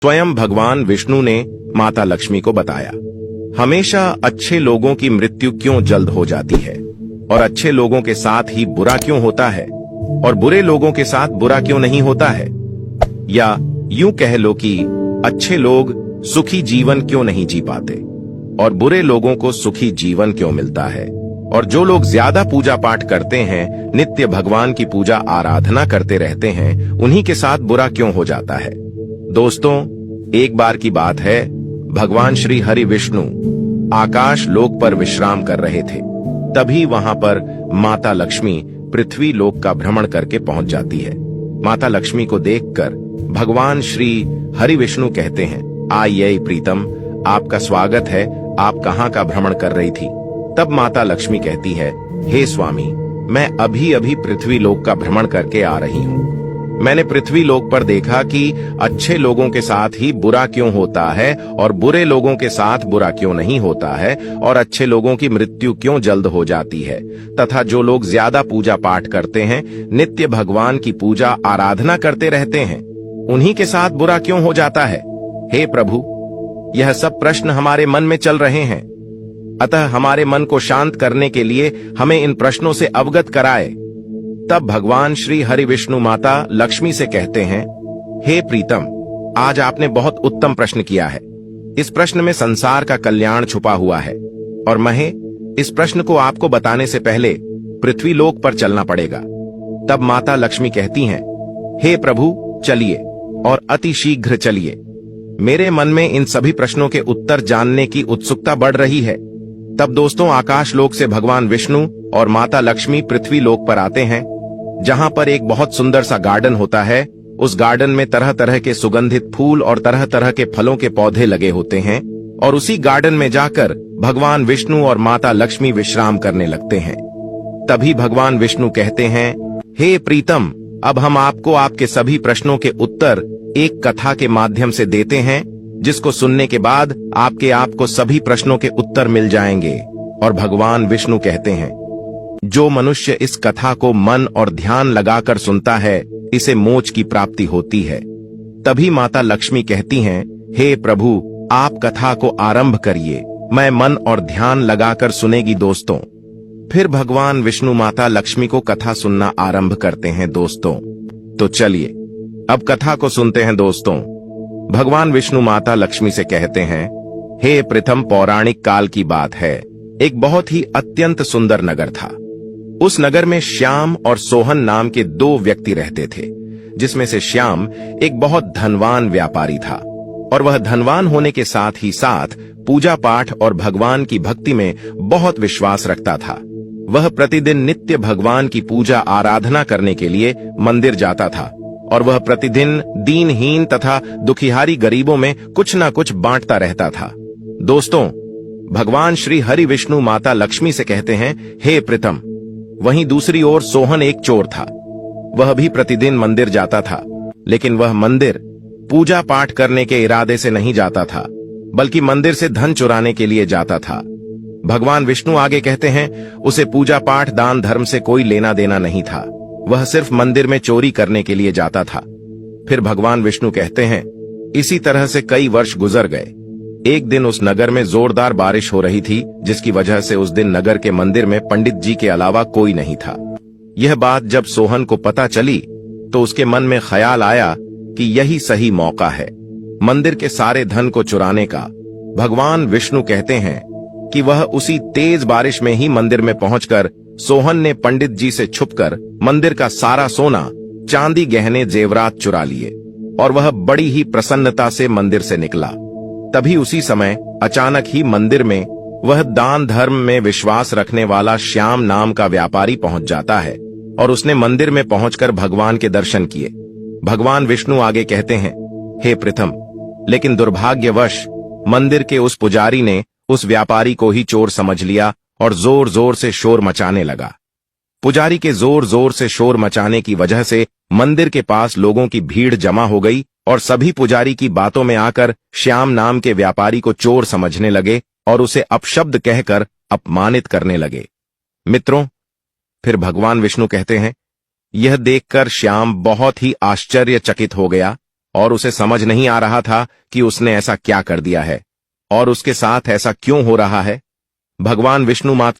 स्वयं भगवान विष्णु ने माता लक्ष्मी को बताया, हमेशा अच्छे लोगों की मृत्यु क्यों जल्द हो जाती है और अच्छे लोगों के साथ ही बुरा क्यों होता है और बुरे लोगों के साथ बुरा क्यों नहीं होता है, या यूं कह लो कि अच्छे लोग सुखी जीवन क्यों नहीं जी पाते और बुरे लोगों को सुखी जीवन क्यों मिलता है, और जो लोग ज्यादा पूजा पाठ करते हैं, नित्य भगवान की पूजा आराधना करते रहते हैं, उन्हीं के साथ बुरा क्यों हो जाता है। दोस्तों, एक बार की बात है, भगवान श्री हरि विष्णु आकाश लोक पर विश्राम कर रहे थे। तभी वहां पर माता लक्ष्मी पृथ्वी लोक का भ्रमण करके पहुंच जाती है। माता लक्ष्मी को देखकर भगवान श्री हरि विष्णु कहते हैं, आइए प्रीतम, आपका स्वागत है, आप कहां का भ्रमण कर रही थी। तब माता लक्ष्मी कहती है, हे स्वामी, मैं अभी अभी पृथ्वी लोक का भ्रमण करके आ रही हूं। मैंने पृथ्वी लोक पर देखा कि अच्छे लोगों के साथ ही बुरा क्यों होता है और बुरे लोगों के साथ बुरा क्यों नहीं होता है, और अच्छे लोगों की मृत्यु क्यों जल्द हो जाती है, तथा जो लोग ज्यादा पूजा पाठ करते हैं, नित्य भगवान की पूजा आराधना करते रहते हैं, उन्हीं के साथ बुरा क्यों हो जाता है। हे प्रभु, यह सब प्रश्न हमारे मन में चल रहे हैं, अतः हमारे मन को शांत करने के लिए हमें इन प्रश्नों से अवगत कराए। तब भगवान श्री हरि विष्णु माता लक्ष्मी से कहते हैं, हे प्रीतम, आज आपने बहुत उत्तम प्रश्न किया है। इस प्रश्न में संसार का कल्याण छुपा हुआ है, और महे इस प्रश्न को आपको बताने से पहले पृथ्वी लोक पर चलना पड़ेगा। तब माता लक्ष्मी कहती हैं, हे प्रभु, चलिए और अति शीघ्र चलिए। मेरे मन में इन सभी प्रश्नों के उत्तर जानने की उत्सुकता बढ़ रही है। तब दोस्तों, आकाश लोक से भगवान विष्णु और माता लक्ष्मी पृथ्वी लोक पर आते हैं, जहां पर एक बहुत सुंदर सा गार्डन होता है। उस गार्डन में तरह तरह के सुगंधित फूल और तरह तरह के फलों के पौधे लगे होते हैं, और उसी गार्डन में जाकर भगवान विष्णु और माता लक्ष्मी विश्राम करने लगते हैं। तभी भगवान विष्णु कहते हैं, हे प्रीतम, अब हम आपको आपके सभी प्रश्नों के उत्तर एक कथा के माध्यम से देते हैं, जिसको सुनने के बाद आपके आपको सभी प्रश्नों के उत्तर मिल जाएंगे। और भगवान विष्णु कहते हैं, जो मनुष्य इस कथा को मन और ध्यान लगाकर सुनता है, इसे मोक्ष की प्राप्ति होती है। तभी माता लक्ष्मी कहती हैं, हे प्रभु, आप कथा को आरंभ करिए, मैं मन और ध्यान लगाकर सुनेगी। दोस्तों, फिर भगवान विष्णु माता लक्ष्मी को कथा सुनना आरंभ करते हैं। दोस्तों, तो चलिए अब कथा को सुनते हैं। दोस्तों, भगवान विष्णु माता लक्ष्मी से कहते हैं, हे प्रथम, पौराणिक काल की बात है। एक बहुत ही अत्यंत सुंदर नगर था। उस नगर में श्याम और सोहन नाम के दो व्यक्ति रहते थे, जिसमें से श्याम एक बहुत धनवान व्यापारी था, और वह धनवान होने के साथ ही साथ पूजा पाठ और भगवान की भक्ति में बहुत विश्वास रखता था। वह प्रतिदिन नित्य भगवान की पूजा आराधना करने के लिए मंदिर जाता था, और वह प्रतिदिन दीनहीन तथा दुखिहारी गरीबों में कुछ न कुछ बांटता रहता था। दोस्तों, भगवान श्री हरि विष्णु माता लक्ष्मी से कहते हैं, हे प्रीतम, वहीं दूसरी ओर सोहन एक चोर था। वह भी प्रतिदिन मंदिर जाता था, लेकिन वह मंदिर पूजा पाठ करने के इरादे से नहीं जाता था, बल्कि मंदिर से धन चुराने के लिए जाता था। भगवान विष्णु आगे कहते हैं, उसे पूजा पाठ दान धर्म से कोई लेना देना नहीं था, वह सिर्फ मंदिर में चोरी करने के लिए जाता था। फिर भगवान विष्णु कहते हैं, इसी तरह से कई वर्ष गुजर गए। एक दिन उस नगर में जोरदार बारिश हो रही थी, जिसकी वजह से उस दिन नगर के मंदिर में पंडित जी के अलावा कोई नहीं था। यह बात जब सोहन को पता चली, तो उसके मन में ख्याल आया कि यही सही मौका है मंदिर के सारे धन को चुराने का। भगवान विष्णु कहते हैं कि वह उसी तेज बारिश में ही मंदिर में पहुंचकर सोहन ने पंडित जी से छुपकर मंदिर का सारा सोना, चांदी, गहने, जेवरात चुरा लिए, और वह बड़ी ही प्रसन्नता से मंदिर से निकला। तभी उसी समय अचानक ही मंदिर में वह दान धर्म में विश्वास रखने वाला श्याम नाम का व्यापारी पहुंच जाता है, और उसने मंदिर में पहुंचकर भगवान के दर्शन किए। भगवान विष्णु आगे कहते हैं, हे प्रथम, लेकिन दुर्भाग्यवश मंदिर के उस पुजारी ने उस व्यापारी को ही चोर समझ लिया और जोर जोर से शोर मचाने लगा। पुजारी के जोर जोर से शोर मचाने की वजह से मंदिर के पास लोगों की भीड़ जमा हो गई, और सभी पुजारी की बातों में आकर श्याम नाम के व्यापारी को चोर समझने लगे और उसे अपशब्द कहकर अपमानित करने लगे। मित्रों, फिर भगवान विष्णु कहते हैं, यह देखकर श्याम बहुत ही आश्चर्यचकित हो गया और उसे समझ नहीं आ रहा था कि उसने ऐसा क्या कर दिया है और उसके साथ ऐसा क्यों हो रहा है। भगवान विष्णु माता